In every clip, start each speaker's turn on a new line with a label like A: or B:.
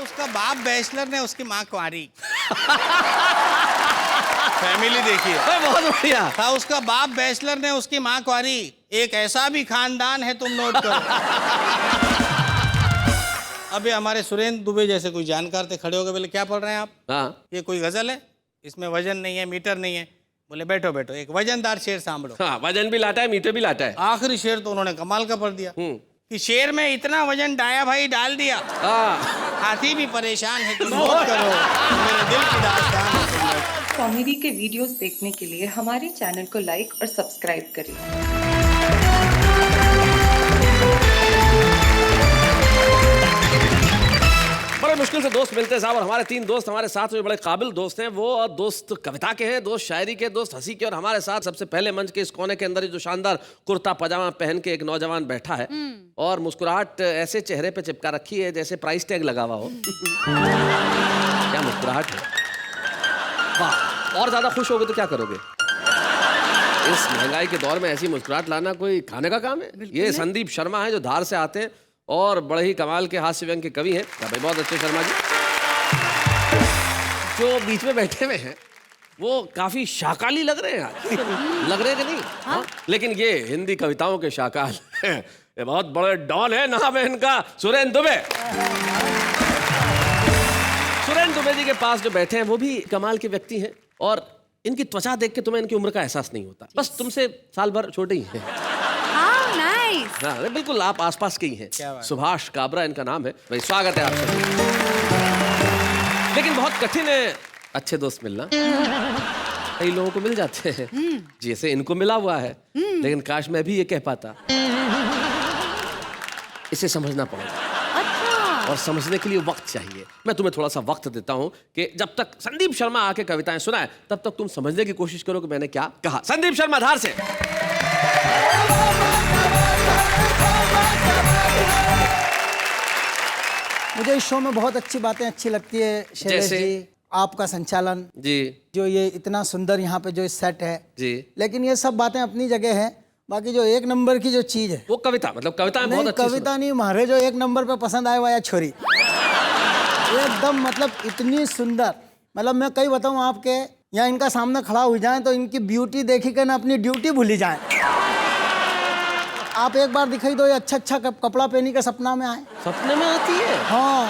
A: उसका बाप बैचलर ने, उसकी माँ कुंवारी। फैमिली देखिए।
B: बहुत बढ़िया।
A: था उसका बाप बैचलर ने, उसकी माँ कुंवारी। एक ऐसा भी खानदान है, तुम नोट करो। अभी हमारे सुरेंद्र दुबे जैसे कोई जानकार थे, खड़े हो गए, बोले क्या पढ़ रहे हैं आप?
B: हाँ
A: ये कोई गजल है? इसमें वजन नहीं है, मीटर नहीं है। बोले बैठो बैठो, एक वजनदार शेर सांभलो।
B: हाँ, वजन भी लाता है, मीटर भी लाता है।
A: आखिरी शेर तो उन्होंने कमाल का पढ़ दिया कि शेर में इतना वजन डाया भाई डाल दिया, हाथी भी परेशान है, तुम नोट करो, मेरे दिल की दास्तान है, तुम नोट करो।
C: कॉमेडी के वीडियोस देखने के लिए हमारे चैनल को लाइक और सब्सक्राइब करें।
B: बड़े मुश्किल से दोस्त मिलते हैं साहब, और हमारे 3 दोस्त हमारे साथ में बड़े काबिल दोस्त हैं। वो दोस्त कविता के हैं, दोस्त शायरी के, दोस्त हंसी के। और हमारे साथ सबसे पहले मंच के इस कोने के अंदर जो शानदार कुर्ता पजामा पहन के एक नौजवान बैठा है और मुस्कुराहट ऐसे चेहरे पे चिपका रखी है जैसे प्राइस टैग लगा हुआ हो। क्या मुस्कुराहट है, वाह। और ज्यादा खुश होगे तो क्या करोगे? इस महंगाई के दौर में ऐसी मुस्कुराहट लाना कोई खाने का काम है? ये संदीप शर्मा है जो धार से आते हैं और बड़े ही कमाल के हास्य व्यंग के कवि हैं। भाई बहुत अच्छे शर्मा जी। जो बीच में बैठे हुए हैं वो काफी शाकाली लग रहे हैं आज। लग रहे हैं कि नहीं? हाँ? लेकिन ये हिंदी कविताओं के शाकाल हैं। ये बहुत बड़े डॉन है, नाम है इनका सुरेंद्र दुबे। सुरेंद्र दुबे जी के पास जो बैठे हैं वो भी कमाल के व्यक्ति हैं और इनकी त्वचा देख के तुम्हें इनकी उम्र का एहसास नहीं होता। बस तुमसे साल भर छोटे ही हैं। हाँ, बिल्कुल आप आसपास के ही हैं। सुभाष काबरा इनका नाम है। भाई स्वागत है आपका। लेकिन बहुत कठिन है अच्छे दोस्त मिलना। कई लोगों को मिल जाते हैं जैसे इनको मिला हुआ है, लेकिन काश मैं भी ये कह पाता। इसे समझना पड़ेगा और समझने के लिए वक्त चाहिए। मैं तुम्हें थोड़ा सा वक्त देता हूं कि जब तक संदीप शर्मा आके कविताएं सुनाए तब तक तुम समझने की कोशिश करो कि मैंने क्या कहा। संदीप शर्मा धार से।
D: मुझे इस शो में बहुत अच्छी बातें अच्छी लगती है शैलेश जी, आपका संचालन
B: जी,
D: जो ये इतना सुंदर यहाँ पे जो सेट है
B: जी।
D: लेकिन ये सब बातें अपनी जगह है। बाकी जो एक नंबर की जो चीज है
B: वो कविता, मतलब कविता बहुत अच्छी।
D: कविता नहीं, मारे जो एक नंबर पे पसंद आए हुआ या छोरी एकदम मतलब इतनी सुंदर। मतलब मैं कई बताऊँ आपके यहाँ इनका सामने खड़ा हो जाए तो इनकी ब्यूटी देखी के ना अपनी ड्यूटी भूली जाए। आप एक बार दिखाई दो ये अच्छा कपड़ा पहनी के सपना में आए।
B: सपने में आती है?
D: हाँ,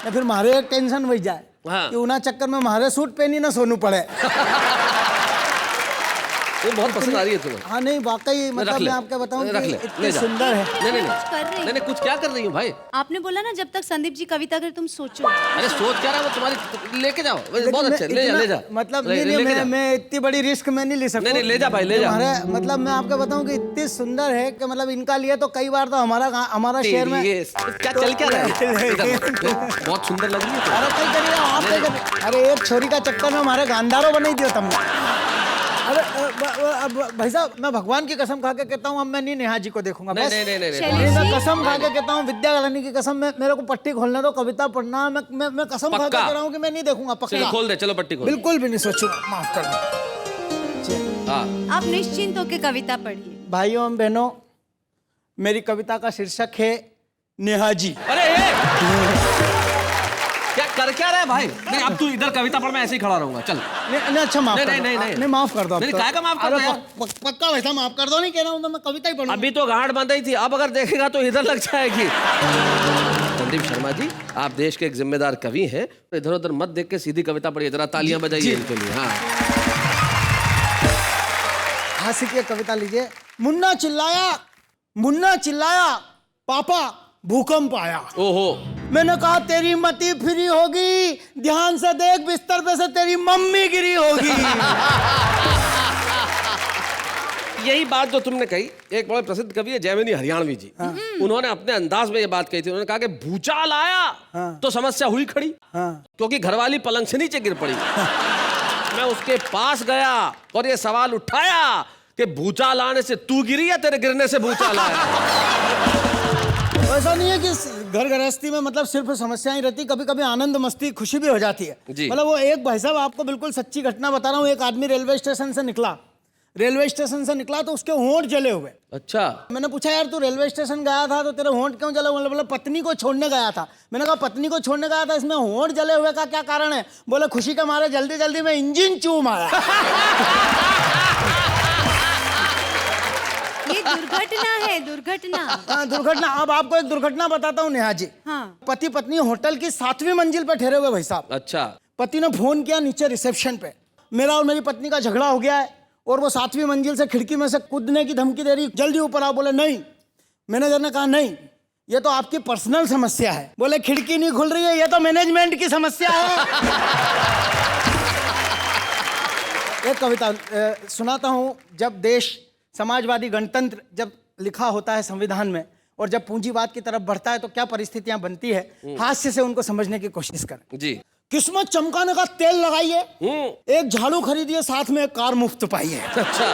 D: या फिर मारे एक टेंशन बच जाए
B: हाँ।
D: कि उना चक्कर में मारे सूट पहनी ना सोनू पड़े।
B: वो बहुत पसंद आ रही है तुम्हें?
D: हाँ नहीं वाकई मतलब मैं आपको बताऊं कि इतनी सुंदर है।
B: नहीं कुछ क्या कर रही हूँ भाई?
E: आपने बोला ना जब तक संदीप जी कविता करे तुम सोचो।
B: अरे सोच क्या रहा है वो तुम्हारी, लेके जाओ। बहुत अच्छे, ले जा।
D: मतलब नहीं मैं इतनी बड़ी रिस्क में नहीं ले सकता।
B: नहीं ले जा भाई, ले जा।
D: मतलब मैं आपको बताऊं कि इतनी सुंदर है कि मतलब इनका लिए तो कई बार तो हमारा शहर में
B: क्या चल क्या रहा है? बहुत सुंदर लग रही है।
D: अरे कई करिए आप, अरे एक छोरी का चक्कर में हमारे गांधारो बनाई दिया तुमने। अरे भाई साहब मैं भगवान की कसम खा के कहता हूँ अब मैं नहीं नेहा जी को देखूंगा।
B: नहीं
D: कसम खा के कहता हूँ, विद्या गलानी की कसम, मेरे को पट्टी खोलने दो, कविता पढ़ना। मैं कसम खा के कह रहा हूँ कि मैं नहीं देखूंगा। पक्का
B: खोल दे, चलो पट्टी खोल।
D: बिल्कुल भी नहीं सोचूंगा, माफ कर दो।
E: आप निश्चिंत होकर कविता पढ़िए।
D: भाइयों एवं बहनों, मेरी कविता का शीर्षक है नेहा जी।
B: अरे क्या रहा है भाई? नहीं अब तू इधर कविता पढ़, मैं ऐसे ही खड़ा रहूंगा। चल
D: नहीं अच्छा माफ कर दो। नहीं माफ कर दो।
B: क्या का माफ कर दो यार?
D: पक्का वैसा माफ कर दो। नहीं कह रहा हूँ तो मैं कविता ही पढ़ूंगा।
B: अभी तो गांठ बंधाई थी, अब अगर देखेगा तो इधर लग जाएगी। संदीप शर्मा जी, आप देश के एक जिम्मेदार कवि हैं, इधर उधर मत देख के सीधी कविता पढ़िए। जरा तालियां बजाइए इनके लिए। हाँ
D: हाँ सीखिए, कविता लीजिए। मुन्ना चिल्लाया पापा भूकंप आया।
B: ओहो।
D: मैंने कहा तेरी मती फ्री होगी, ध्यान से देख बिस्तर पे से तेरी मम्मी गिरी होगी।
B: यही बात जो तुमने कही, एक बड़े प्रसिद्ध कवि है जयमिनी हरियाणवी जी। उन्होंने अपने अंदाज में ये बात कही थी। उन्होंने कहा कि भूचाल आया तो समस्या हुई खड़ी, क्योंकि घरवाली पलंग से नीचे गिर पड़ी। मैं उसके पास गया और ये सवाल उठाया कि भूचाल आने से तू गिरी या तेरे गिरने से भूचाल आया?
D: ऐसा नहीं है कि घर गृहस्थी में मतलब सिर्फ समस्याएं रहती, कभी कभी आनंद मस्ती खुशी भी हो जाती है। मतलब वो एक भाई साहब आपको बिल्कुल सच्ची घटना बता रहा हूँ। एक आदमी रेलवे स्टेशन से निकला, रेलवे स्टेशन से निकला तो उसके होंठ जले हुए।
B: अच्छा।
D: मैंने पूछा यार तू रेलवे स्टेशन गया था तो तेरे होंठ क्यों जले हुए? बोले पत्नी को छोड़ने गया था। मैंने कहा पत्नी को छोड़ने गया था, इसमें होंठ जले हुए का क्या कारण है? बोले खुशी के मारे जल्दी जल्दी में इंजन चूम आया।
E: ये दुर्घटना है, दुर्घटना।
D: हाँ, दुर्घटना। अब आपको एक दुर्घटना बताता हूँ नेहा जी।
E: हाँ।
D: पति पत्नी होटल की 7वीं मंजिल पे ठहरे हुए भाई साहब।
B: अच्छा।
D: पति ने फोन किया नीचे रिसेप्शन पे, मेरा और मेरी पत्नी का झगड़ा हो गया है और वो 7वीं मंजिल से खिड़की में से कूदने की धमकी दे रही, जल्दी ऊपर आओ। बोले नहीं। मैनेजर ने कहा नहीं, ये तो आपकी पर्सनल समस्या है। बोले खिड़की नहीं खुल रही है, ये तो मैनेजमेंट की समस्या है। एक कविता सुनाता हूं। जब देश समाजवादी गणतंत्र जब लिखा होता है संविधान में और जब पूंजीवाद की तरफ बढ़ता है तो क्या परिस्थितियां बनती है, हास्य से उनको समझने की कोशिश करें।
B: जी।
D: किस्मत चमकाने का तेल लगाइए, एक झाड़ू खरीदिए, साथ में एक कार मुफ्त पाइए।
B: अच्छा।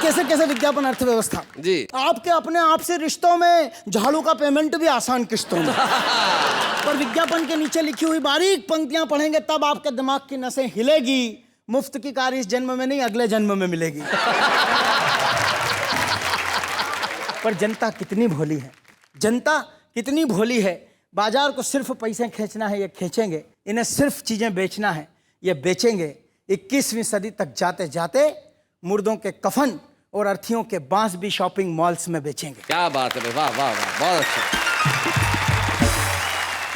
D: कैसे कैसे विज्ञापन अर्थव्यवस्था
B: जी।
D: आपके अपने आप से रिश्तों में झाड़ू का पेमेंट भी आसान किस्तों में। पर विज्ञापन के नीचे लिखी हुई बारीक पंक्तियां पढ़ेंगे तब आपके दिमाग की नसें हिलेगी। मुफ्त की कार इस जन्म में नहीं अगले जन्म में मिलेगी। पर जनता कितनी भोली है, जनता कितनी भोली है। बाजार को सिर्फ पैसे खींचना है, ये खींचेंगे। इन्हें सिर्फ चीजें बेचना है, ये बेचेंगे। 21वीं सदी तक जाते जाते मुर्दों के कफन और अर्थियों के बांस भी शॉपिंग मॉल्स में बेचेंगे।
B: क्या बात है, वाह वाह वाह, बहुत अच्छा।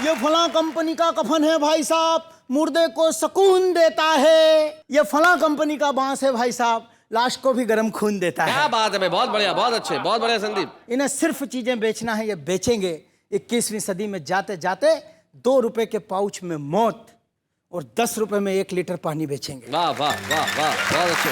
D: ये फला कंपनी का कफन है भाई साहब, मुर्दे को सुकून देता है। ये फला कंपनी का बांस है भाई साहब, लाश को भी गर्म खून देता है।
B: क्या बात है भाई, बहुत बढ़िया, बहुत अच्छे, बहुत बढ़िया संदीप।
D: इन्हें सिर्फ चीजें बेचना है, ये बेचेंगे। 21वीं सदी में जाते जाते 2 रुपए के पाउच में मौत और 10 रुपए में 1 लीटर पानी बेचेंगे।
B: वाह वाह वाह वाह, बहुत अच्छे।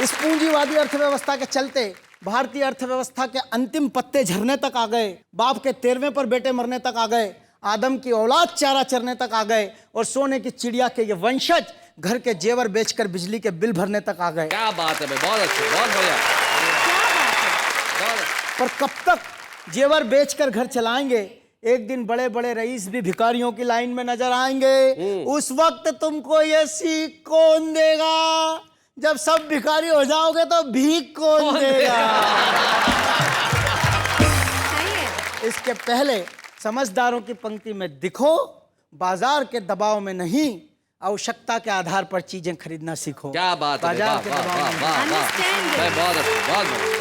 D: इस पूंजीवादी अर्थव्यवस्था के चलते भारतीय अर्थव्यवस्था के अंतिम पत्ते झरने तक आ गए। बाप के 13वें पर बेटे मरने तक आ गए। आदम की औलाद चारा चरने तक आ गए और सोने की चिड़िया के ये वंशज घर के जेवर बेचकर बिजली के बिल भरने तक आ गए।
B: क्या बात है भाई, बहुत अच्छे, बहुत बढ़िया।
D: पर कब तक जेवर बेचकर घर चलाएंगे? एक दिन बड़े बड़े रईस भी भिखारियों की लाइन में नजर आएंगे। उस वक्त तुमको ये सीख कौन देगा? जब सब भिखारी हो जाओगे तो भीख कौन देगा?
E: सही है।
D: इसके पहले समझदारों की पंक्ति में दिखो, बाजार के दबाव में नहीं, आवश्यकता के आधार पर चीजें खरीदना सीखो।
B: क्या बात है,
D: बाजार
B: वाह
D: के
B: वाह
D: दबाव
B: वाह
D: में
B: वाह वाह,
E: Understand
B: भाई बहुत अच्छा, बहुत बढ़िया।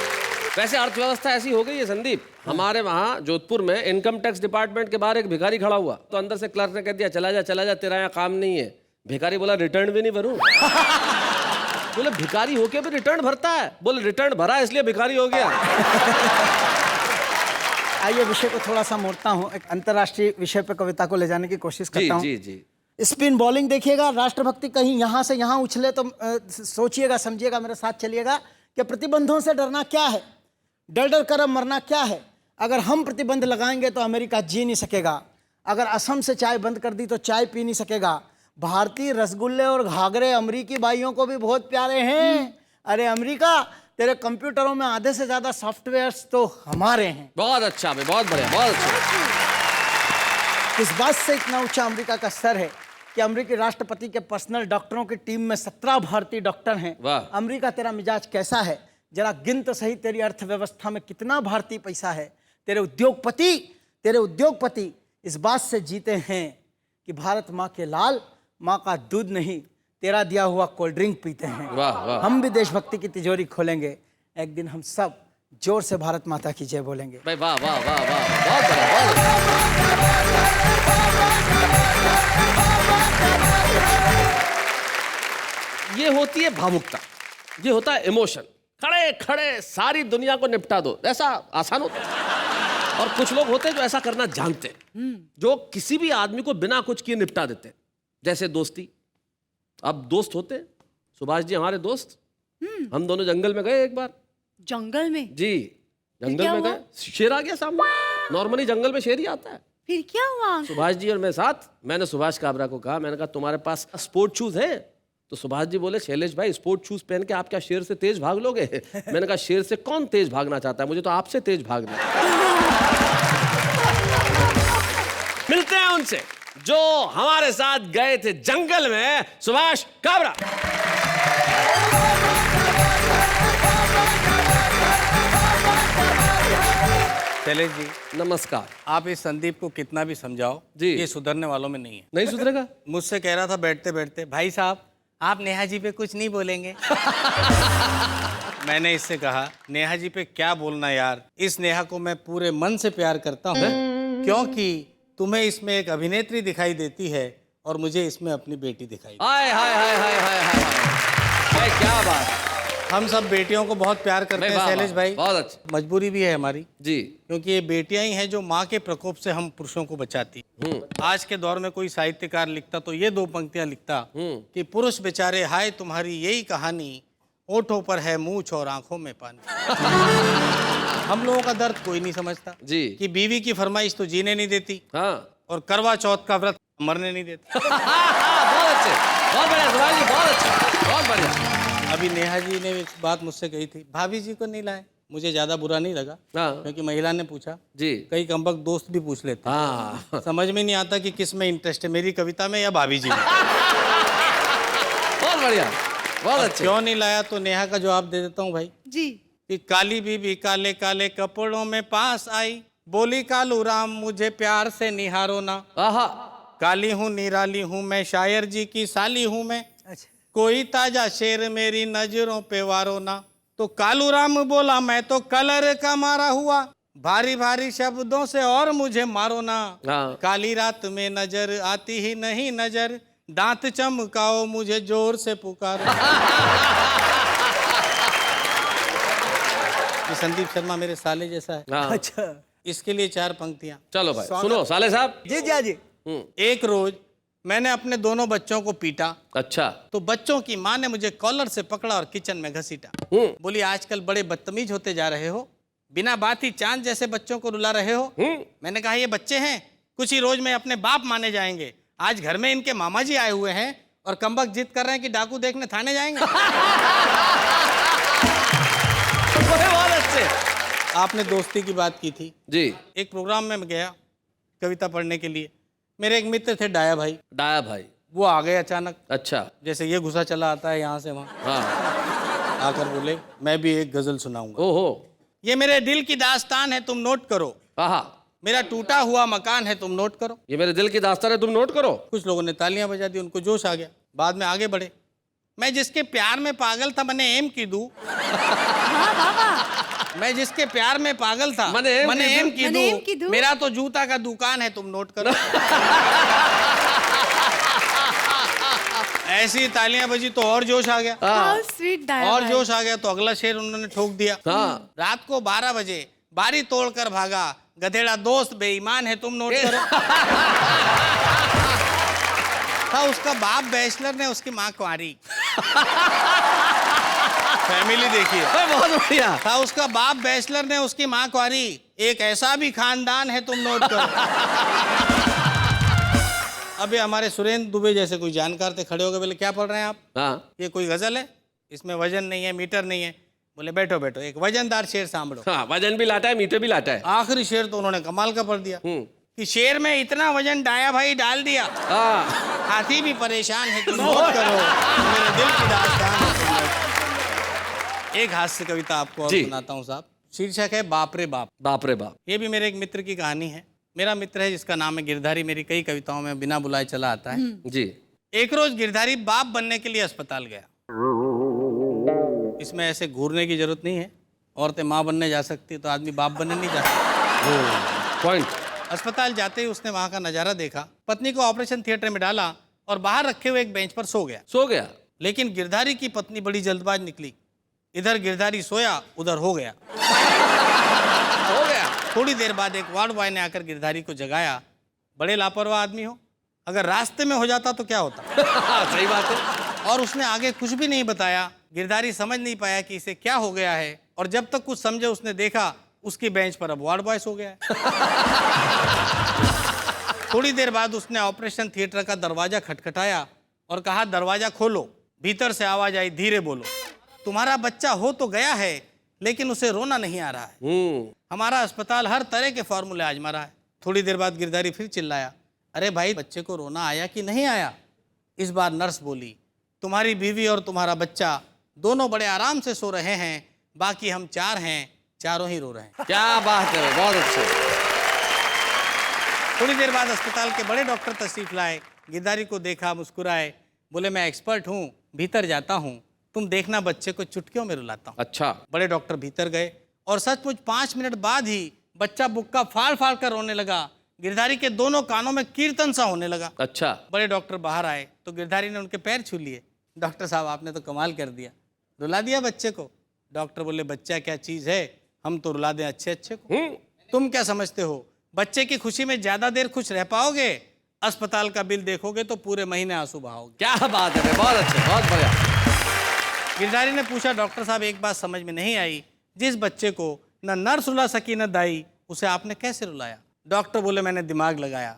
B: वैसे अर्थव्यवस्था ऐसी हो गई है संदीप, हमारे वहाँ जोधपुर में इनकम टैक्स डिपार्टमेंट के बाहर एक भिखारी खड़ा हुआ तो अंदर से क्लर्क ने कह दिया चला जा, तेरा यहाँ काम नहीं है। भिखारी बोला रिटर्न भी नहीं भरूं। बोले भिखारी होके भी रिटर्न भरता है? बोले रिटर्न भरा इसलिए भिखारी हो गया।
D: आइए विषय को थोड़ा सा मोड़ता हूँ, एक अंतर्राष्ट्रीय विषय पर कविता को ले जाने की कोशिश करता हूँ।
B: जी जी।
D: स्पिन बॉलिंग देखिएगा, राष्ट्रभक्ति कहीं यहाँ से यहाँ उछले तो सोचिएगा, समझिएगा, मेरे साथ चलिएगा कि प्रतिबंधों से डरना क्या है, डर डर कर अब मरना क्या है। अगर हम प्रतिबंध लगाएंगे तो अमेरिका जी नहीं सकेगा। अगर असम से चाय बंद कर दी तो चाय पी नहीं सकेगा। भारतीय रसगुल्ले और घाघरे अमेरिकी भाइयों को भी बहुत प्यारे हैं। अरे अमेरिका, तेरे कंप्यूटरों में आधे से ज्यादा सॉफ्टवेयर्स तो हमारे हैं।
B: बहुत अच्छा भाई, बहुत बढ़िया, बहुत अच्छा।
D: इस बात से इतना ऊंचा अमेरिका का स्तर है कि अमेरिकी राष्ट्रपति के पर्सनल डॉक्टरों की टीम में 17 भारतीय डॉक्टर हैं।
B: वाह।
D: अमेरिका, तेरा मिजाज कैसा है? जरा गिन तो सही, तेरी अर्थव्यवस्था में कितना भारतीय पैसा है? तेरे उद्योगपति इस बात से जीते हैं कि भारत माँ के लाल, माँ का दूध नहीं, तेरा दिया हुआ कोल्ड ड्रिंक पीते हैं।
B: वाह वाह।
D: हम भी देशभक्ति की तिजोरी खोलेंगे, एक दिन हम सब जोर से भारत माता की जय बोलेंगे।
B: भाई वाह वाह वाह वाह, बहुत बढ़िया, बहुत बढ़िया। ये होती है भावुकता, ये होता है इमोशन। खड़े खड़े सारी दुनिया को निपटा दो, ऐसा आसान होता है। और कुछ लोग होते हैं जो ऐसा करना जानते हैं, जो किसी भी आदमी को बिना कुछ किए निपटा देते हैं। जैसे दोस्ती। अब दोस्त होते हैं, सुभाष जी हमारे दोस्त, हम दोनों जंगल में गए एक बार।
E: जंगल में?
B: जी, जंगल
E: क्या
B: में
E: हुआ?
B: गए, शेर आ गया सामने। नॉर्मली जंगल में शेर ही आता है।
E: फिर क्या हुआ?
B: सुभाष जी और मैं साथ, मैंने सुभाष काबरा को कहा, मैंने कहा तुम्हारे पास स्पोर्ट शूज है? तो सुभाष जी बोले शैलेश भाई स्पोर्ट शूज पहन के आप क्या शेर से तेज भाग लोगे? मैंने कहा शेर से कौन तेज भागना चाहता है, मुझे तो आपसे तेज भागना है। मिलते हैं उनसे जो हमारे साथ गए थे जंगल में, सुभाष काबरा।
A: शैलेश जी,
B: नमस्कार।
A: आप इस संदीप को कितना भी समझाओ
B: जी।
A: ये सुधरने वालों में नहीं है।
B: नहीं सुधरेगा?
A: मुझसे कह रहा था बैठते बैठते, भाई साहब आप नेहा जी पे कुछ नहीं बोलेंगे। मैंने इससे कहा, नेहा जी पे क्या बोलना यार, इस नेहा को मैं पूरे मन से प्यार करता हूँ, क्योंकि तुम्हें इसमें एक अभिनेत्री दिखाई देती है और मुझे इसमें अपनी बेटी दिखाई देती
B: हाय हाय हाय हाय हाय हाय हाय, क्या बात।
A: है। हम सब बेटियों को बहुत प्यार करते
B: नहीं,
A: हैं
B: वाह,
A: शैलेश
B: वाह,
A: भाई,
B: बहुत अच्छा।
A: मजबूरी भी है हमारी,
B: जी।
A: क्योंकि ये बेटियां ही हैं जो माँ के प्रकोप से हम पुरुषों को बचाती। आज के दौर में कोई साहित्यकार लिखता तो ये 2 पंक्तियां लिखता कि पुरुष बेचारे हाय तुम्हारी यही कहानी, ओठों पर है मूछ और आंखों में पानी। हम लोगों का दर्द कोई नहीं समझता
B: जी।
A: कि बीवी की फरमाइश तो जीने नहीं देती
B: हाँ।
A: और करवा चौथ का व्रत मरने नहीं देता।
B: बहुत अच्छे, बहुत बढ़िया सुभाष जी, बहुत अच्छा, बहुत बढ़िया।
A: अभी नेहा जी ने एक बात मुझसे कही थी, भाभी जी को नहीं लाए। मुझे ज्यादा बुरा नहीं लगा,
B: हाँ।
A: क्योंकि महिला ने पूछा,
B: जी।
A: कई कमबख्त दोस्त भी पूछ लेते,
B: हाँ।
A: समझ में नहीं आता कि किस में इंटरेस्ट है, मेरी कविता में या भाभी जी में।
B: बहुत बढ़िया, बहुत अच्छे।
A: क्यों नहीं लाया, तो नेहा का जवाब दे देता हूँ भाई,
E: जी।
A: कि काली बीबी काले काले कपड़ों में पास आई, बोली कालू राम मुझे प्यार से निहारो ना।
B: आहा।
A: काली हूँ निराली हूँ मैं, शायर जी की साली हूँ मैं, कोई ताजा शेर मेरी नजरों पे वारो ना। तो कालू राम बोला मैं तो कलर का मारा हुआ, भारी भारी शब्दों से और मुझे मारो ना।
B: हाँ।
A: काली रात में नजर आती ही नहीं नजर, दांत चमकाओ मुझे जोर से पुकारो। ये संदीप शर्मा मेरे साले जैसा है।
B: हाँ।
D: अच्छा
A: इसके लिए 4 पंक्तियां।
B: चलो भाई सुनो साले साहब।
D: जी जी जी।
A: एक रोज मैंने अपने दोनों बच्चों को पीटा,
B: अच्छा।
A: तो बच्चों की माँ ने मुझे कॉलर से पकड़ा और किचन में घसीटा। बोली आजकल बड़े बदतमीज होते जा रहे हो, बिना बात ही चांद जैसे बच्चों को रुला रहे हो। मैंने कहा ये बच्चे हैं, कुछ ही रोज में अपने बाप माने जाएंगे। आज घर में इनके मामा जी आए हुए हैं और कमबख्त जिद कर रहे हैं कि डाकू देखने थाने जाएंगे।
B: बहुत अच्छे।
A: आपने दोस्ती की बात की थी
B: जी।
A: एक प्रोग्राम में मैं गया कविता पढ़ने के लिए, मेरे एक मित्र थे डाया भाई,
B: डाया भाई।
A: वो आ गए अचानक,
B: अच्छा।
A: जैसे ये घुसा चला आता है यहाँ से वहाँ,
B: हाँ।
A: आकर बोले मैं भी एक गजल सुनाऊंगा।
B: ओहो।
A: ये मेरे दिल की दास्तान है तुम नोट करो,
B: आहा।
A: मेरा टूटा हुआ मकान है तुम नोट करो।
B: ये मेरे दिल की दास्तान है तुम नोट करो।
A: कुछ लोगों ने तालियां बजा दी, उनको जोश आ गया, बाद में आगे बढ़े। मैं जिसके प्यार में पागल था मैंने एम की दू। मैं जिसके प्यार में पागल था
B: मैंने एम
E: मैंने एम की दूं।
A: मेरा तो जूता का दुकान है तुम नोट करो। ऐसी तालियां बजी तो और जोश आ गया,
E: हाउ स्वीट डाया
A: और
E: भाई।
A: जोश आ गया तो अगला शेर उन्होंने ठोक दिया।
B: हाँ।
A: रात को 12 बजे बारी तोड़कर भागा, गधेड़ा दोस्त बेईमान है तुम नोट करो। था उसका बाप बैचलर ने, उसकी माँ कुंवारी। फैमिली देखिए।
B: बहुत बढ़िया।
A: था उसका बाप बैचलर ने, उसकी माँ कुंवारी, एक ऐसा भी खानदान है तुम नोट करो। अबे हमारे सुरेंद्र दुबे जैसे कोई जानकार थे, खड़े हो गए, बोले क्या पढ़ रहे हैं आप?
B: हाँ।
A: ये कोई गजल है, इसमें वजन नहीं है, मीटर नहीं है। बोले बैठो बैठो, एक वजनदार शेर सांभलो।
B: हाँ, वजन भी लाता है, मीटर भी लाता है।
A: आखिरी शेर तो उन्होंने कमाल का पढ़ दिया कि शेर में इतना वजन डाया भाई डाल दिया,
B: हाँ।
A: हाथी भी परेशान है तुम नोट करो, मेरे दिल की दास्तान है तुम नोट करो। एक हास्य कविता आपको और
B: जी।
A: सुनाता हूँ साहब, शीर्षक है बाप रे बाप।
B: बाप रे बाप।
A: ये भी मेरे एक मित्र की कहानी है। मेरा मित्र है जिसका नाम है गिरधारी, मेरी कई कविताओं में बिना बुलाए चला आता है।
B: जी।
A: एक रोज गिरधारी बाप बनने के लिए अस्पताल गया। इसमें ऐसे घूरने की जरूरत नहीं है, औरतें माँ बनने जा सकती है तो आदमी बाप बनने नहीं जा सकता।
B: पॉइंट।
A: अस्पताल जाते ही उसने वहां का नजारा देखा, पत्नी को ऑपरेशन थिएटर में डाला और बाहर रखे हुए एक बेंच पर सो गया।
B: सो गया।
A: लेकिन गिरधारी की पत्नी बड़ी जल्दबाज निकली, इधर गिरधारी सोया उधर हो गया।
B: हो गया।
A: थोड़ी देर बाद एक वार्ड बॉय ने आकर गिरधारी को जगाया। बड़े लापरवाह आदमी हो, अगर रास्ते में हो जाता तो क्या होता?
B: सही बात है।
A: और उसने आगे कुछ भी नहीं बताया। गिरधारी समझ नहीं पाया कि इसे क्या हो गया है, और जब तक कुछ समझे उसने देखा उसकी बेंच पर अब वार्ड बॉय सो गया है। थोड़ी देर बाद उसने ऑपरेशन थिएटर का दरवाजा खटखटाया और कहा दरवाजा खोलो। भीतर से आवाज आई, धीरे बोलो, तुम्हारा बच्चा हो तो गया है लेकिन उसे रोना नहीं आ रहा है। हमारा अस्पताल हर तरह के फॉर्मूले आजमा रहा है। थोड़ी देर बाद गिरधारी फिर चिल्लाया, अरे भाई बच्चे को रोना आया कि नहीं आया? इस बार नर्स बोली, तुम्हारी बीवी और तुम्हारा बच्चा दोनों बड़े आराम से सो रहे हैं, बाकी हम 4 हैं, चारों ही रो रहे हैं।
B: क्या बात है, बहुत अच्छे।
A: थोड़ी देर बाद अस्पताल के बड़े डॉक्टर तशरीफ लाए, गिरधारी को देखा, मुस्कुराए, बोले मैं एक्सपर्ट हूँ, भीतर जाता हूँ, तुम देखना बच्चे को चुटकियों में रुलाता हूँ।
B: अच्छा।
A: बड़े डॉक्टर भीतर गए और सचमुच 5 मिनट बाद ही बच्चा बुक्का फाड़ फाड़ कर रोने लगा। गिरधारी के दोनों कानों में कीर्तन सा होने लगा।
B: अच्छा।
A: बड़े डॉक्टर बाहर आए तो गिरधारी ने उनके पैर छू लिए। डॉक्टर साहब आपने तो कमाल कर दिया, रुला दिया बच्चे को। डॉक्टर बोले बच्चा क्या चीज है, हम तो रुला दें अच्छे अच्छे को। तुम क्या समझते हो बच्चे की खुशी में ज्यादा देर खुश रह पाओगे? अस्पताल का बिल देखोगे तो पूरे महीने आंसू बहाओगे।
B: क्या बात है, बहुत अच्छे, बहुत बढ़िया।
A: गिरधारी ने पूछा डॉक्टर साहब एक बात समझ में नहीं आई, जिस बच्चे को न नर्स रुला सकी न दाई, उसे आपने कैसे रुलाया? डॉक्टर बोले मैंने दिमाग लगाया,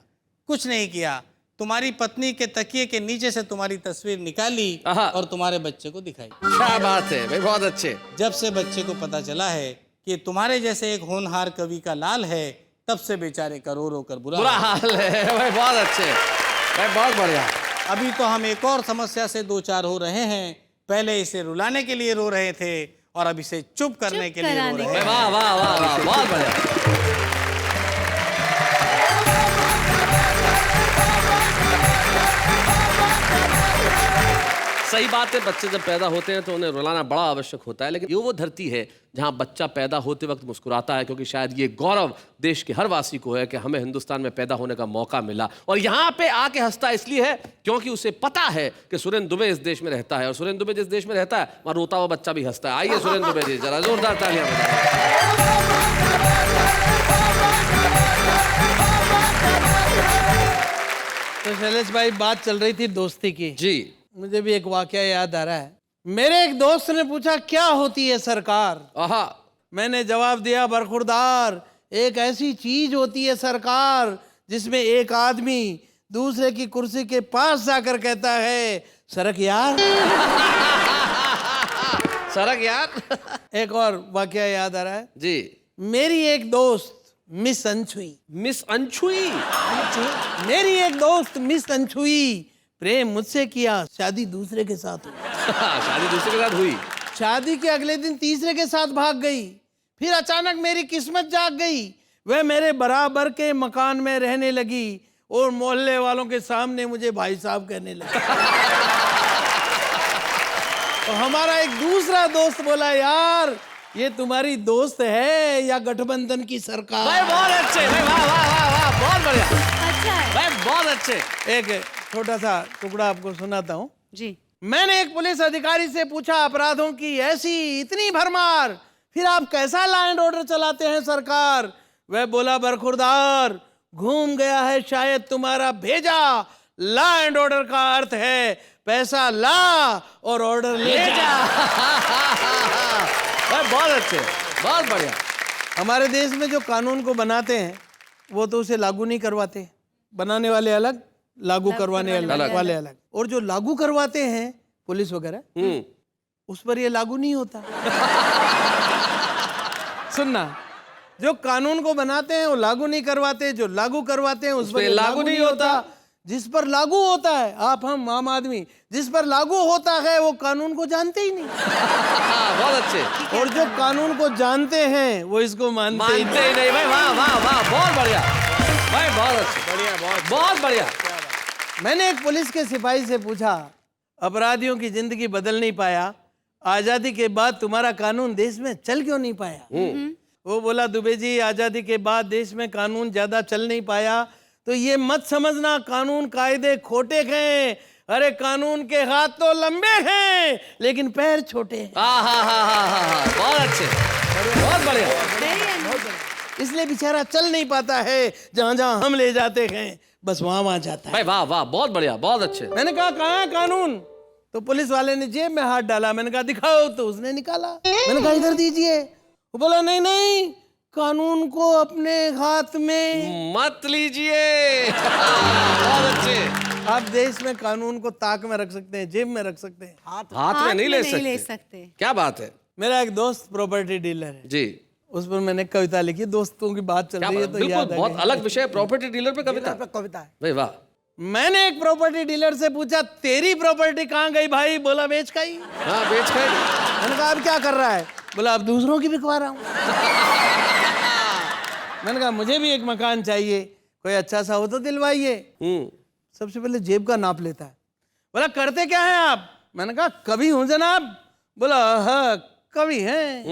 A: कुछ नहीं किया, तुम्हारी पत्नी के तकिए के नीचे से तुम्हारी तस्वीर निकाली और तुम्हारे बच्चे को दिखाई।
B: क्या बात है भाई, बहुत अच्छे।
A: जब से बच्चे को पता चला है कि तुम्हारे जैसे एक होनहार कवि का लाल है, तब से बेचारे का रो रो कर बुरा
B: हाल है भाई, बहुत अच्छे भाई, बहुत बढ़िया।
A: अभी तो हम एक और समस्या से दो चार हो रहे हैं। पहले इसे रुलाने के लिए रो रहे थे और अब इसे चुप करने के लिए रो रहे हैं।
B: वाह वाह वाह वाह, बहुत बढ़िया। सही बात है, बच्चे जब पैदा होते हैं तो उन्हें रुलाना बड़ा आवश्यक होता है, लेकिन ये वो धरती है जहां बच्चा पैदा होते वक्त मुस्कुराता है, क्योंकि शायद ये गौरव देश के हर वासी को है कि हमें हिंदुस्तान में पैदा होने का मौका मिला। और यहाँ पे आके हंसता इसलिए है क्योंकि उसे पता है कि सुरेंद्र दुबे इस देश में रहता है, और सुरेंद्र दुबे जिस देश में रहता है वहाँ रोता हुआ बच्चा भी हंसता है। आइए सुरेंद्र दुबे जी, जरा जोरदार तालियां बजाएं।
F: तो शैलेश भाई, बात चल रही थी दोस्ती की
B: जी।
F: मुझे भी एक वाकया याद आ रहा है। मेरे एक दोस्त ने पूछा क्या होती है सरकार?
B: आहा।
F: मैंने जवाब दिया बरखुरदार, एक ऐसी चीज होती है सरकार जिसमें एक आदमी दूसरे की कुर्सी के पास जाकर कहता है सरक यार।
B: सरक यार।
F: एक और वाकया याद आ रहा है
B: जी।
F: मेरी एक दोस्त मिस अनछुई,
B: मिस अनछुई।
F: मेरी एक दोस्त मिस अनछुई प्रेम मुझसे किया, शादी दूसरे के साथ हुई।
B: शादी दूसरे के साथ हुई।
F: शादी के अगले दिन तीसरे के साथ भाग गई। फिर अचानक मेरी किस्मत जाग गई, वह मेरे बराबर के मकान में रहने लगी और मोहल्ले वालों के सामने मुझे भाई साहब कहने लगी। तो हमारा एक दूसरा दोस्त बोला यार ये तुम्हारी दोस्त है या गठबंधन की सरकार?
B: भाई बहुत अच्छे भाई, वाह वाह वाह वाह, बहुत बढ़िया
E: अच्छा है
B: भाई, बहुत अच्छे।
F: एक छोटा सा टुकड़ा आपको सुनाता हूँ।
E: जी।
F: मैंने एक पुलिस अधिकारी से पूछा अपराधों की ऐसी इतनी भरमार, फिर आप कैसा लॉ एंड ऑर्डर चलाते हैं सरकार? वह बोला बरखुरदार, घूम गया है शायद तुम्हारा भेजा। लॉ एंड ऑर्डर का अर्थ है पैसा ला और ऑर्डर ले जा।
B: भाई बहुत अच्छे, बहुत बढ़िया।
F: हमारे देश में जो कानून को बनाते हैं वो तो उसे लागू नहीं करवाते, बनाने वाले अलग, लागू करवाने वाले अलग। और जो लागू करवाते हैं पुलिस वगैरह, उस पर ये लागू नहीं होता। सुनना, जो कानून को बनाते हैं वो लागू नहीं करवाते, जो लागू करवाते हैं उस पर लागू नहीं होता। जिस पर लागू होता है, आप हम आम आदमी, जिस पर लागू होता है वो कानून को जानते ही नहीं।
B: बहुत अच्छे।
F: और जो कानून को जानते हैं वो इसको मानते ही
B: नहीं भाई, वाह वाह वाह, बहुत बढ़िया भाई, बहुत अच्छे,
A: बढ़िया,
B: बहुत बढ़िया।
F: मैंने एक पुलिस के सिपाही से पूछा अपराधियों की जिंदगी बदल नहीं पाया, आजादी के बाद तुम्हारा कानून देश में चल क्यों नहीं पाया? वो बोला दुबे जी, आजादी के बाद देश में कानून ज्यादा चल नहीं पाया तो ये मत समझना कानून कायदे खोटे हैं। अरे कानून के हाथ तो लंबे हैं लेकिन पैर छोटे हैं।
B: बहुत अच्छे, बहुत बढ़िया।
F: इसलिए बेचारा चल नहीं पाता है, जहां जहां हम ले जाते हैं बस वहां वहां जाता है।
B: भाई वाह वाह, बहुत बढ़िया, बहुत अच्छे।
F: मैंने कहा कहाँ है कानून? तो पुलिस वाले ने जेब में हाथ डाला। मैंने कहा दिखाओ, तो उसने निकाला। मैंने कहा इधर दीजिए। वो बोला नहीं नहीं, कानून को अपने हाथ में
B: मत लीजिए। बहुत अच्छे।
F: आप देश में कानून को ताक में रख सकते हैं, जेब में रख सकते हैं,
B: हाथ में नहीं ले
E: सकते।
B: क्या बात है।
F: मेरा एक दोस्त प्रॉपर्टी डीलर है
B: जी।
F: उस पर मैंने कविता लिखी। दोस्तों की बात चल रही है तो
B: बिल्कुल
F: याद आ
B: बहुत
F: गई।
B: अलग विषय, प्रॉपर्टी डीलर पे कविता।
D: कविता है।
B: भाई वाह।
F: मैंने एक प्रॉपर्टी डीलर से पूछा तेरी प्रॉपर्टी कहाँ गई भाई? बोला बेच गई।
B: हाँ बेच गई।
F: मैंने कहा अब क्या कर रहा है? बोला अब दूसरों की बिकवा रहा हूँ। मैंने कहा मुझे भी एक मकान चाहिए, कोई अच्छा सा हो तो दिलवाइए। सबसे पहले जेब का नाप लेता है। बोला करते क्या हैं आप? मैंने कहा कवि हूं जनाब। बोला हाँ कवि हैं,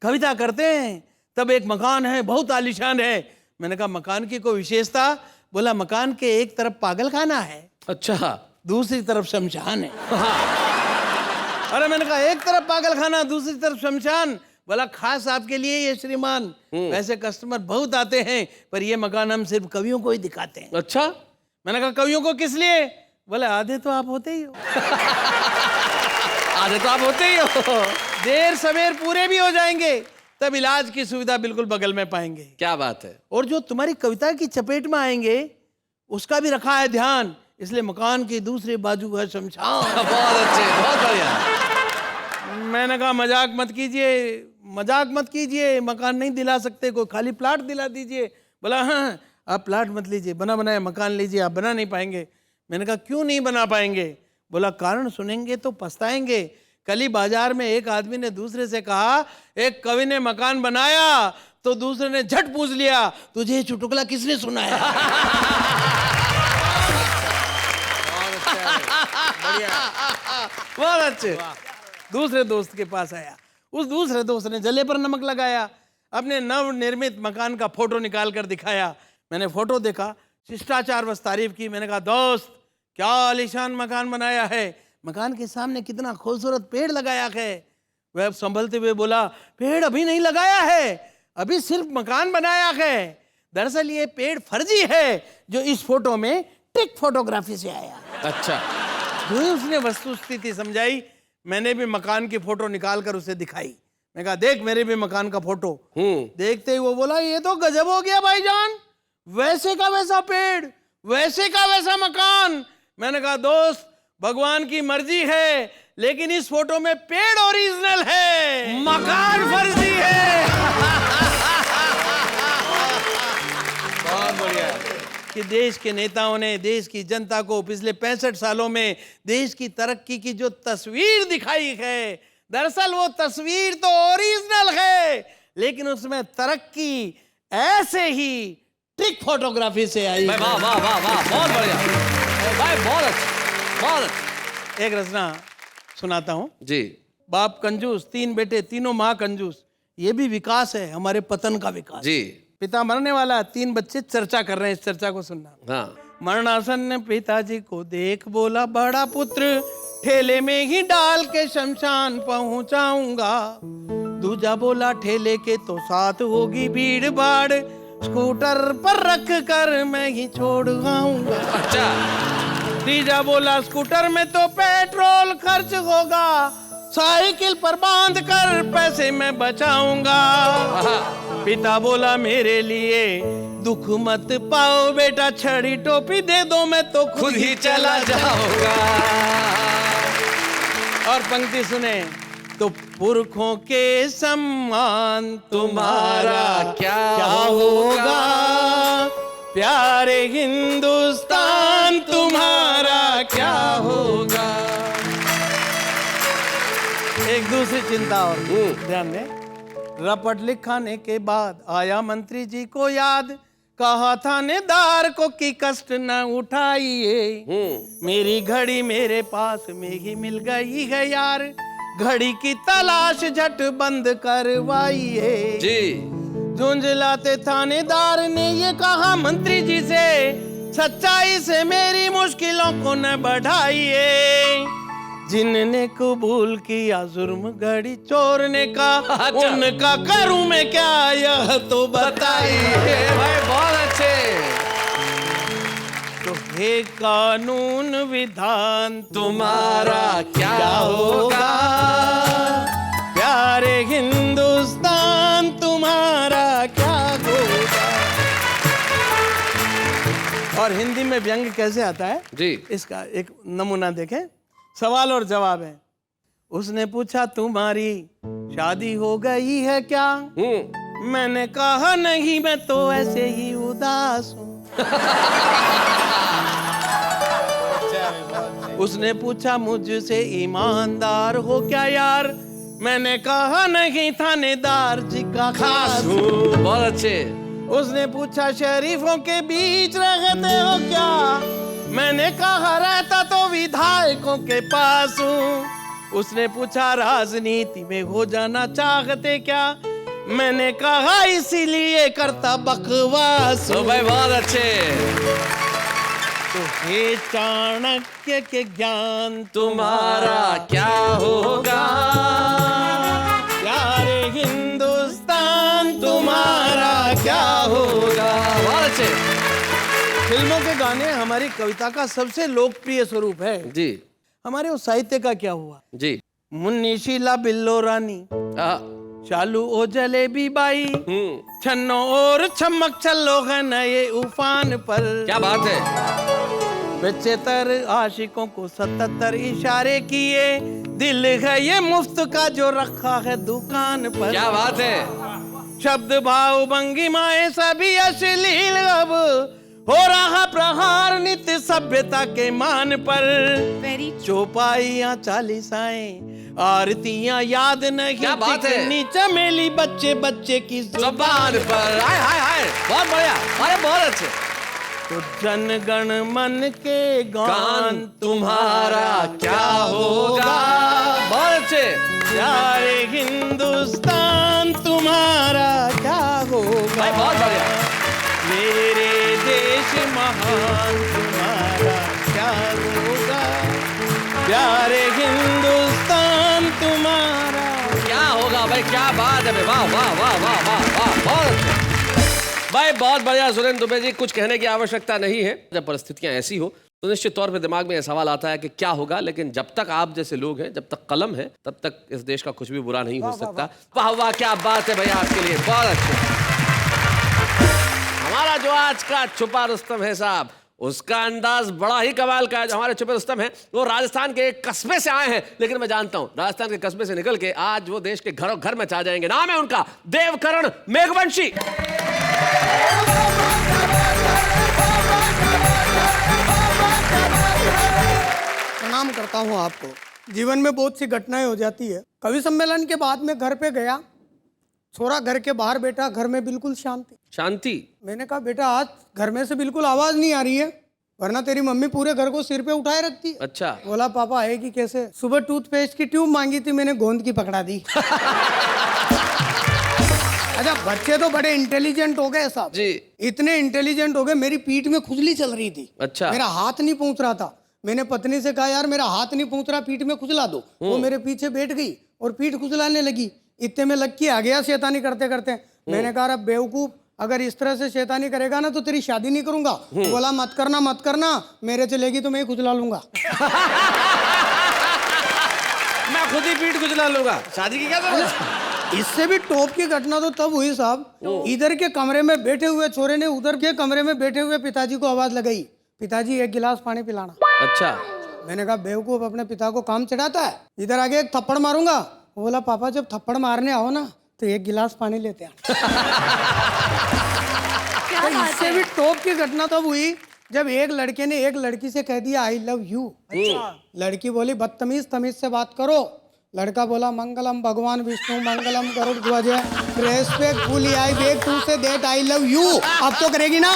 F: कविता करते हैं, तब एक मकान है बहुत आलीशान है। मैंने कहा मकान की कोई विशेषता? बोला मकान के एक तरफ पागल खाना है,
B: अच्छा,
F: दूसरी तरफ शमशान है। अरे मैंने कहा एक तरफ पागल खाना दूसरी तरफ शमशान। बोला खास आपके लिए ये श्रीमान, वैसे कस्टमर बहुत आते हैं पर ये मकान हम सिर्फ कवियों को ही दिखाते हैं।
B: अच्छा,
F: मैंने कहा कवियों को किस लिए? बोले आधे तो आप होते ही हो।
B: आधे तो आप होते ही हो।
F: देर सवेर पूरे भी हो जाएंगे, तब इलाज की सुविधा बिल्कुल बगल में पाएंगे।
B: क्या बात है।
F: और जो तुम्हारी कविता की चपेट में आएंगे उसका भी रखा है ध्यान, इसलिए मकान की दूसरी बाजू है शमशान।
B: बहुत अच्छे, बहुत बढ़िया।
F: मैंने कहा मजाक मत कीजिए, मजाक मत कीजिए, मकान नहीं दिला सकते, कोई खाली प्लाट दिला दीजिए। बोला हाँ आप प्लाट मत लीजिए, बना बनाया मकान लीजिए, आप बना नहीं पाएंगे। मैंने कहा क्यों नहीं बना पाएंगे? बोला कारण सुनेंगे तो पछताएंगे। कल ही बाजार में एक आदमी ने दूसरे से कहा एक कवि ने मकान बनाया, तो दूसरे ने झट पूछ लिया तुझे ये चुटकुला किसने सुनाया? बहुत अच्छे। दूसरे दोस्त के पास आया, उस दूसरे दोस्त ने जले पर नमक लगाया, अपने नव निर्मित मकान का फोटो निकाल कर दिखाया। मैंने फोटो देखा, शिष्टाचार बस तारीफ की। मैंने कहा दोस्त क्या आलीशान मकान बनाया है, मकान के सामने कितना खूबसूरत पेड़ लगाया है। वह संभलते हुए बोला पेड़ अभी नहीं लगाया है, अभी सिर्फ मकान बनाया है। दरअसल ये पेड़ फर्जी है जो इस फोटो में ट्रिक फोटोग्राफी से आया।
B: अच्छा,
F: जो ही उसने वस्तु स्थिति समझाई, मैंने भी मकान की फोटो निकाल कर उसे दिखाई। मैं कहा देख मेरे भी मकान का फोटो। देखते ही वो बोला ये तो गजब हो गया भाईजान, वैसे का वैसा पेड़, वैसे का वैसा मकान। मैंने कहा दोस्त भगवान की मर्जी है, लेकिन इस फोटो में पेड़ ओरिजिनल है, मकान फर्जी है। बहुत बढ़िया कि देश के नेताओं ने देश की जनता को पिछले 65 सालों में देश की तरक्की की जो तस्वीर दिखाई है, दरअसल वो तस्वीर तो ओरिजिनल है, लेकिन उसमें तरक्की ऐसे ही ट्रिक फोटोग्राफी से आई।
B: वाह वाह वाह वाह, बहुत बढ़िया भाई, बहुत अच्छा, बहुत अच्छा।
F: एक रचना सुनाता हूं
B: जी।
F: बाप कंजूस, 3 बेटे, तीनों माँ कंजूस। ये भी विकास है, हमारे पतन का विकास।
B: जी।
F: पिता मरने वाला, 3 बच्चे चर्चा कर रहे हैं, इस चर्चा को सुनना।
B: हाँ।
F: मरणासन पिताजी को देख बोला बड़ा पुत्र ठेले में ही डाल के शमशान पहुंचाऊंगा। दूजा बोला ठेले के तो साथ होगी भीड़ भाड़, स्कूटर पर रख कर मैं ही छोड़ आऊंगा।
B: अच्छा।
F: तीजा बोला स्कूटर में तो पेट्रोल खर्च होगा, साइकिल पर बांध कर पैसे मैं बचाऊंगा। पिता बोला मेरे लिए दुख मत पाओ बेटा, छड़ी टोपी दे दो मैं तो खुद ही चला जाऊंगा। और पंक्ति सुने तो पुरखों के सम्मान तुम्हारा क्या होगा, प्यारे हिंदुस्तान तुम्हारा क्या होगा। एक दूसरी चिंता और ध्यान दें। रपट लिखाने के बाद आया मंत्री जी को याद, कहा थानेदार को कि कष्ट न उठाइए, मेरी घड़ी मेरे पास में ही मिल गई है यार, घड़ी की तलाश झट बंद करवाइए।
B: जी।
F: झुंझलाते थानेदार ने ये कहा मंत्री जी से, सच्चाई से मेरी मुश्किलों को न बढ़ाइए, जिनने कबूल किया जुर्म घड़ी चोरने का,
B: अच्छा।
F: उनका करूं मैं क्या यह तो बताइए।
B: भाई बहुत अच्छे।
F: तो हे कानून विधान
B: तुम्हारा क्या होगा,
F: प्यारे हिंदुस्तान तुम्हारा क्या होगा। और हिंदी में व्यंग कैसे आता है
B: जी।
F: इसका एक नमूना देखें। सवाल और जवाब है। उसने पूछा तुम्हारी शादी हो गई है क्या, मैंने कहा नहीं मैं तो ऐसे ही उदास हूँ। उसने पूछा मुझसे ईमानदार हो क्या यार, मैंने कहा नहीं थानेदार जी का खास हूँ।
B: बहुत अच्छे।
F: उसने पूछा शरीफों के बीच रहते हो क्या? मैंने कहा रहता तो विधायकों के पास हूँ। उसने पूछा राजनीति में हो जाना चाहते क्या? मैंने कहा इसीलिए करता बकवास
B: तो
F: हूँ।
B: भाई बहुत अच्छे।
F: तो हे चाणक्य के ज्ञान
B: तुम्हारा क्या होगा?
F: प्यारे हिंदुस्तान तुम्हारा क्या होगा?
B: बहुत अच्छे।
F: फिल्मों के गाने हमारी कविता का सबसे लोकप्रिय स्वरूप है
B: जी
F: हमारे उस साहित्य का क्या हुआ?
B: जी।
F: मुन्नी शीला बिल्लो रानी,
B: आ,
F: चालू ओ जलेबी बाई, छन्नो और छमक चलो है नए उफान पर।
B: क्या बात है।
F: बच्चे तर आशिकों को 77 इशारे किए, दिल है ये मुफ्त का जो रखा है दुकान पर।
B: क्या बात है।
F: शब्द भाव भंगिमाएं सभी अश्लील, अब हो रहा प्रहार नित्य सभ्यता के मान पर।
E: वेरी
F: चौपाइयाँ चालीसाएं आरतियाँ याद नहीं,
B: क्या बात है।
F: कितनी चमेली बच्चे बच्चे की
B: जुबान पर। हाय हाय हाय, बहुत बढ़िया। अरे बहुत अच्छे।
F: तो जन गण मन के
B: गान
F: गान
B: तुम्हारा क्या होगा? बहुत अच्छे।
F: प्यारे हिंदुस्तान तुम्हारा क्या होगा?
B: भाई बहुत बढ़िया।
F: मेरे देश महान तुम्हारा क्या होगा? प्यारे हिंदुस्तान तुम्हारा
B: क्या होगा भाई? क्या बात है भाई। वाह वाह वाह वाह वाह वाह, बहुत अच्छे। भाई बहुत बढ़िया सुरेंद्र दुबे जी। कुछ कहने की आवश्यकता नहीं है। जब परिस्थितियां ऐसी हो तो निश्चित तौर पे दिमाग में यह सवाल आता है कि क्या होगा, लेकिन जब तक आप जैसे लोग हैं, जब तक कलम है, तब तक इस देश का कुछ भी बुरा नहीं हो सकता। वाह वाह, क्या बात है भैया आपके लिए, बहुत अच्छे। हमारा जो आज का छुपा रुस्तम है साहब, उसका अंदाज बड़ा ही कमाल का है। जो हमारे छुपे रुस्तम है वो राजस्थान के एक कस्बे से आए हैं, लेकिन मैं जानता हूं राजस्थान के कस्बे से निकल के आज वो देश के घरों घर में छा जाएंगे। नाम है उनका देवकरण मेघवंशी।
G: प्रणाम करता हूँ आपको। जीवन में बहुत सी घटनाएं हो जाती है। कवि सम्मेलन के बाद में घर पे गया, छोरा घर के बाहर बैठा, घर में बिल्कुल शांति।
B: शांति।
G: मैंने कहा बेटा आज घर में से बिल्कुल आवाज नहीं आ रही है, वरना तेरी मम्मी पूरे घर को सिर पे उठाए रखती है।
B: अच्छा।
G: बोला पापा आएगी कैसे? सुबह टूथपेस्ट की ट्यूब मांगी थी, मैंने गोंद की पकड़ा दी। अच्छा बच्चे तो बड़े इंटेलिजेंट हो गए साहब
B: जी।
G: इतने इंटेलिजेंट हो गए, मेरी पीठ में खुजली चल रही थी।
B: अच्छा।
G: मेरा हाथ नहीं पहुंच रहा था। मैंने पत्नी से कहा यार मेरा हाथ नहीं पहुंच रहा, पीठ में खुजला दो। वो मेरे पीछे बैठ गई और पीठ खुजलाने लगी। इतने में लक्की आ गया शैतानी करते करते। मैंने कहा अब बेवकूफ, अगर इस तरह से शैतानी करेगा ना तो तेरी शादी नहीं करूंगा। बोला मत करना मत करना, मेरे चलेगी तो मैं ही खुजला लूंगा।
B: मैं खुद ही पीठ खुजला लूंगा, शादी की क्या जरूरत?
G: इससे भी टॉप की घटना तो तब हुई साहब, इधर के कमरे में बैठे हुए छोरे ने उधर के कमरे में बैठे हुए पिताजी को आवाज लगाई, पिताजी एक गिलास पानी पिलाना।
B: अच्छा।
G: मैंने कहा बेवकूफ, अपने पिता को काम चढ़ाता है, इधर आगे एक थप्पड़ मारूंगा। वो बोला पापा जब थप्पड़ मारने आओ ना तो एक गिलास पानी लेते हैं।
E: क्या बात
G: इससे
E: है।
G: भी टॉप की घटना तब हुई जब एक लड़के ने एक लड़की से कह दिया आई लव यू। लड़की बोली बदतमीज, तमीज से बात करो। लड़का बोला मंगलम भगवान विष्णु मंगलम गरुड़ ध्वज, respectfully I beg to say that I love you. अब तो करेगी ना?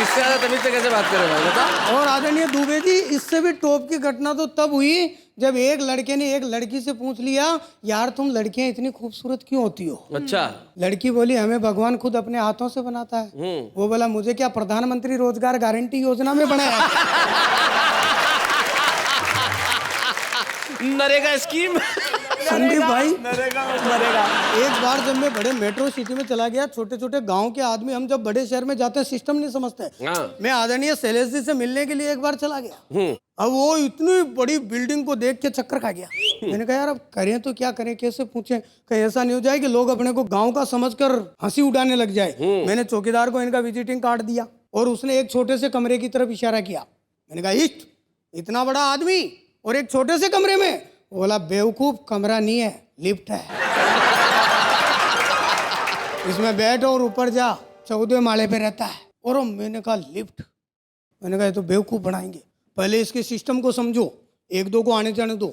B: इससे ज्यादा तमीज से कैसे बात करें भाई, बता।
G: और आदरणीय दुबे जी इससे भी टॉप की घटना तो तब हुई जब एक लड़के ने एक लड़की से पूछ लिया यार तुम लड़कियां इतनी खूबसूरत क्यों होती हो?
B: अच्छा।
G: लड़की बोली हमें भगवान खुद अपने हाथों से बनाता है। वो बोला मुझे क्या प्रधानमंत्री रोजगार गारंटी योजना में बनाया?
B: नरेगा स्कीम।
G: संदीप भाई नरेगा। एक बार जब मैं बड़े मेट्रो सिटी में चला गया, छोटे छोटे गांव के आदमी हम जब बड़े शहर में जाते हैं सिस्टम नहीं समझते।
B: हाँ।
G: मैं आदरणीय शैलेश जी से मिलने के लिए एक बार चला गया। अब वो इतनी बड़ी बिल्डिंग को देख के चक्कर खा गया। मैंने कहा यार अब करें तो क्या करें, कैसे पूछें, कहीं ऐसा नहीं हो जाए कि लोग अपने को गांव का समझकर हंसी उड़ाने लग जाए। मैंने चौकीदार को इनका विजिटिंग कार्ड दिया और उसने एक छोटे से कमरे की तरफ इशारा किया। मैंने कहा इष्ट इतना बड़ा आदमी और एक छोटे से कमरे में? बोला बेवकूफ, कमरा नहीं है लिफ्ट है। इसमें बैठ और ऊपर जा, 14वें माले पे रहता है। और मैंने कहा लिफ्ट? मैंने कहा ये तो बेवकूफ बनाएंगे, पहले इसके सिस्टम को समझो, एक दो को आने जाने दो।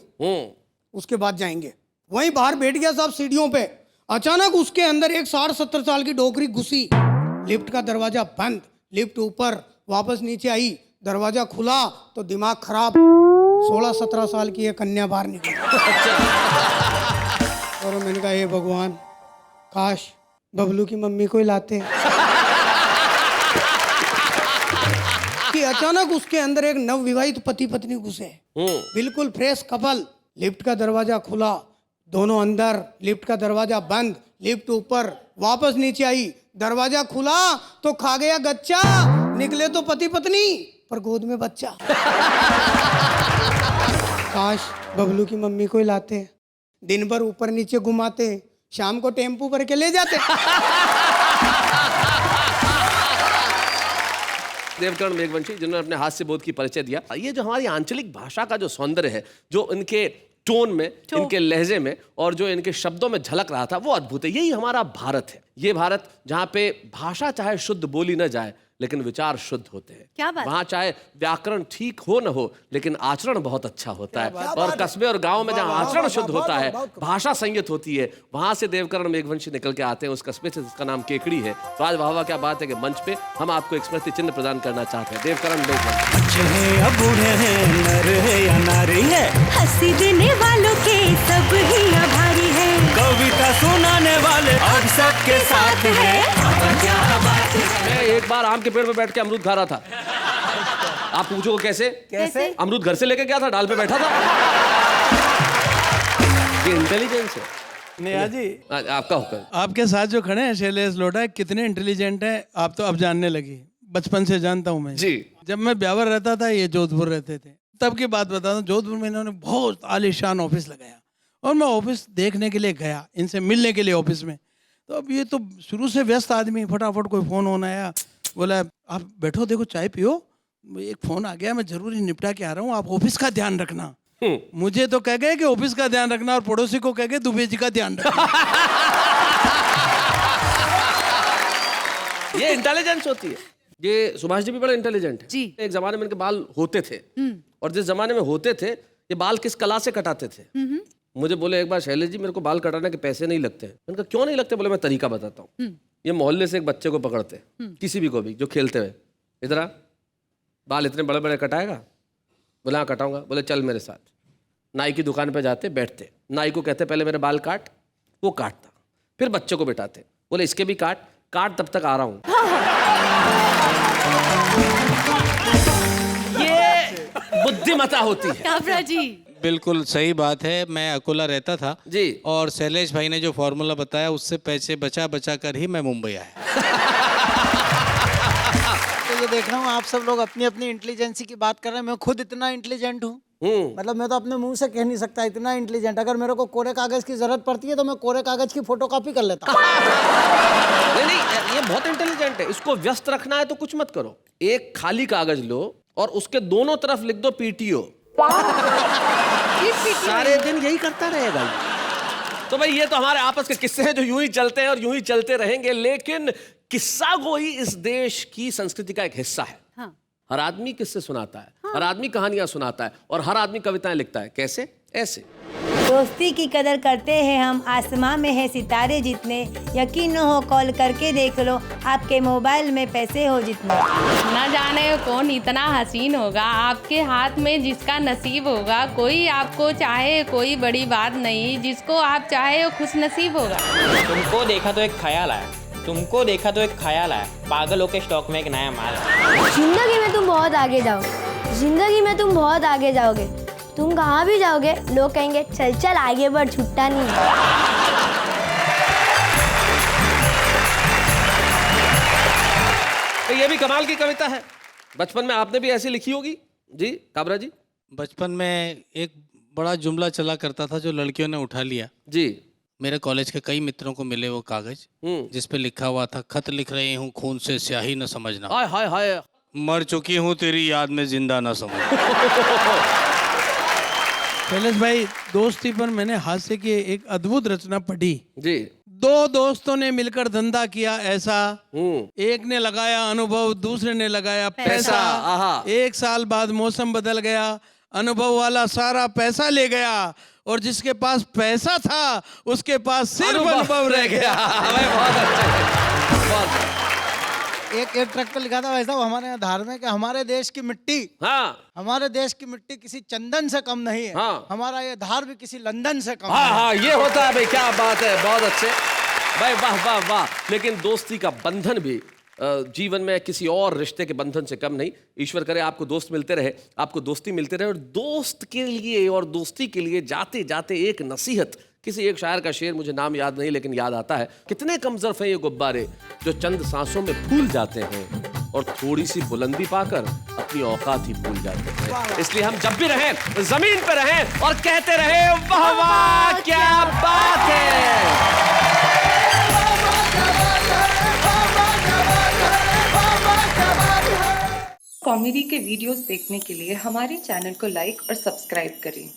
G: उसके बाद जाएंगे। वहीं बाहर बैठ गया साहब सीढ़ियों पे, अचानक उसके अंदर एक 60-70 साल की डोकरी घुसी। लिफ्ट का दरवाजा बंद, लिफ्ट ऊपर, वापस नीचे आई, दरवाजा खुला तो दिमाग खराब, 16-17 साल की एक कन्या बाहर निकली। और मैंने कहा हे भगवान, काश बबलू की मम्मी को ही लाते। कि अचानक उसके अंदर एक नवविवाहित पति पत्नी घुसे, बिल्कुल फ्रेश कपल। लिफ्ट का दरवाजा खुला, दोनों अंदर, लिफ्ट का दरवाजा बंद, लिफ्ट ऊपर, वापस नीचे आई, दरवाजा खुला तो खा गया गच्चा, निकले तो पति पत्नी पर गोद में बच्चा। काश बबलू की मम्मी को ही लाते, दिन भर ऊपर नीचे घुमाते, शाम को टेम्पू भर के ले जाते।
B: देवकरण मेघवंशी जिन्होंने अपने हास्य बोध की परिचय दिया। ये जो हमारी आंचलिक भाषा का जो सौंदर्य है, जो इनके टोन में, इनके लहजे में और जो इनके शब्दों में झलक रहा था, वो अद्भुत है। यही हमारा भारत है। ये भारत जहाँ पे भाषा चाहे शुद्ध बोली न जाए लेकिन विचार शुद्ध होते हैं।
E: क्या बात?
B: वहाँ चाहे व्याकरण ठीक हो न हो लेकिन आचरण बहुत अच्छा होता है। और कस्बे और गांव में जहाँ आचरण शुद्ध होता है, भाषा संयत होती है, वहां से देवकरण मेघवंशी निकल के आते हैं, उस कस्बे से जिसका नाम केकड़ी है। तो आज वाह वाह क्या बात है कि मंच पे हम आपको एक स्मृति चिन्ह प्रदान करना चाहते हैं। देवकरण मेघवंशी।
H: बच्चे हैं या बूढ़े हैं, नर है या नारी है,
I: हंसी देने वालों के सब ही आभारी है,
H: कविता सुनाने वाले अब सबके साथ है। क्या बात है।
B: मैं एक बार आम के पेड़ पे बैठ के अमरूद खा रहा था। आप पूछो कैसे?
E: कैसे?
B: अमरूद घर से लेके गया था, डाल पे बैठा था। ये इंटेलिजेंस है।
F: नेहा जी,
B: आपका हुक्म।
F: आपके साथ जो खड़े हैं शैलेश लोढ़ा, कितने इंटेलिजेंट हैं आप तो अब जानने लगी। बचपन से जानता हूँ मैं
B: जी।
F: जब मैं ब्यावर रहता था, ये जोधपुर रहते थे, तब की बात बताता हूँ। जोधपुर में इन्होंने बहुत आलीशान ऑफिस लगाया और मैं ऑफिस देखने के लिए गया, इनसे मिलने के लिए ऑफिस में। तो अब ये तो शुरू से व्यस्त आदमी, फटाफट कोई फ़ोन होना आया, बोला आप बैठो, देखो चाय पियो, एक फ़ोन आ गया, मैं ज़रूरी निपटा के आ रहा हूँ, आप ऑफिस का ध्यान रखना। मुझे तो कह गए कि ऑफिस का ध्यान रखना, और पड़ोसी को कह गए दुबे जी का ध्यान रखना।
B: ये इंटेलिजेंस होती है। ये सुभाष जी भी बड़े इंटेलिजेंट है
E: जी।
B: एक जमाने में इनके बाल होते थे, और जिस जमाने में होते थे, ये बाल किस कला से कटाते थे। मुझे बोले एक बार, शैलेश जी मेरे को बाल कटाने के पैसे नहीं लगते। मैंने कहा क्यों नहीं लगते? बोले मैं तरीका बताता हूँ। ये मोहल्ले से एक बच्चे को पकड़ते, किसी भी को भी जो खेलते हुए, इधर आ, बाल इतने बड़े बड़े कटाएगा? बोले हाँ कटाऊंगा। बोले चल मेरे साथ। नाई की दुकान पे जाते, बैठते, नाई को कहते पहले मेरे बाल काट, वो काटता, फिर बच्चे को बिठाते, बोले इसके भी काट, तब तक आ रहा हूँ। ये बुद्धिमता होती है।
E: काबरा जी,
A: बिल्कुल सही बात है। मैं अकोला रहता था
B: जी।
A: और शैलेश भाई ने जो फॉर्मूला बताया उससे पैसे बचा बचा कर ही मैं मुंबई आया।
D: तो ये देख रहा हूँ आप सब लोग अपनी अपनी इंटेलिजेंसी की बात कर रहे हैं, मैं खुद इतना इंटेलिजेंट हूँ। मतलब मैं तो अपने मुंह से कह नहीं सकता इतना इंटेलिजेंट। अगर मेरे को कोरे कागज की जरूरत पड़ती है तो मैं कोरे कागज की फोटोकॉपी कर लेता हूँ।
B: नहीं, ये बहुत इंटेलिजेंट है। इसको व्यस्त रखना है तो कुछ मत करो, एक खाली कागज लो और उसके दोनों तरफ लिख दो PTO। सारे दिन यही करता रहेगा। तो भाई ये तो हमारे आपस के किस्से हैं जो यूं ही चलते हैं और यूं ही चलते रहेंगे। लेकिन किस्सा गोई इस देश की संस्कृति का एक हिस्सा है।
E: हाँ।
B: हर आदमी किस्से सुनाता है, हर आदमी कहानियां सुनाता है, और हर आदमी कविताएं लिखता है। कैसे? ऐसे।
I: दोस्ती की कदर करते हैं हम, आसमां में है सितारे जितने, यकीन न हो कॉल करके देख लो, आपके मोबाइल में पैसे हो जितने।
J: न जाने कौन इतना हसीन होगा, आपके हाथ में जिसका नसीब होगा। कोई आपको चाहे कोई बड़ी बात नहीं, जिसको आप चाहे वो खुश नसीब होगा।
K: तुमको देखा तो एक ख्याल आया, तुमको देखा तो एक ख्याल आया, पागलों के स्टॉक में एक नया माल है।
I: जिंदगी में तुम बहुत आगे जाओगे, जिंदगी में तुम बहुत आगे जाओगे। तुम कहाँ भी जाओगे लोग कहेंगे चल चल आगे बढ़, छुट्टा नहीं।
B: तो ये भी कमाल की कविता है। बचपन में आपने भी ऐसी लिखी होगी जी काबरा जी?
A: बचपन में एक बड़ा जुमला चला करता था जो लड़कियों ने उठा लिया
B: जी।
A: मेरे कॉलेज के कई मित्रों को मिले वो कागज जिस पे लिखा हुआ था, खत लिख रही हूँ खून से स्याही न समझना,
B: हाय हाय हाय,
A: मर चुकी हूँ तेरी याद में जिंदा न समझना।
F: शैलेश भाई, दोस्ती पर मैंने हास्य की एक अद्भुत रचना पढ़ी
B: जी।
F: दो दोस्तों ने मिलकर धंधा किया ऐसा, एक ने लगाया अनुभव, दूसरे ने लगाया पैसा।
B: आहा।
F: 1 साल बाद मौसम बदल गया, अनुभव वाला सारा पैसा ले गया, और जिसके पास पैसा था उसके पास सिर्फ अनुभव रह गया।
B: बहुत अच्छे, बहुत
D: एक ट्रक पे लिखा था वैसा हमारे यहाँ धार्मिक है, हमारे देश की मिट्टी,
B: हाँ
D: हमारे देश की मिट्टी किसी चंदन से कम नहीं है।
B: हाँ।
D: हमारा ये धार भी किसी लंदन से कम
B: हाँ
D: नहीं है।
B: हाँ, ये होता है भाई, क्या बात है, बहुत अच्छे भाई, वाह वाह वाह। लेकिन दोस्ती का बंधन भी जीवन में किसी और रिश्ते के बंधन से कम नहीं। ईश्वर करे आपको दोस्त मिलते रहे, आपको दोस्ती मिलते रहे। और दोस्त के लिए और दोस्ती के लिए जाते जाते एक नसीहत, किसी एक शायर का शेर, मुझे नाम याद नहीं लेकिन याद आता है, कितने कमजोर हैं ये गुब्बारे जो चंद सांसों में फूल जाते हैं और थोड़ी सी बुलंदी पाकर अपनी औकात ही भूल जाते हैं। इसलिए हम जब भी रहें जमीन पर रहें और कहते रहे वाह वाह क्या बात है।
C: कॉमेडी के वीडियोस देखने के लिए हमारे चैनल को लाइक और सब्सक्राइब करें।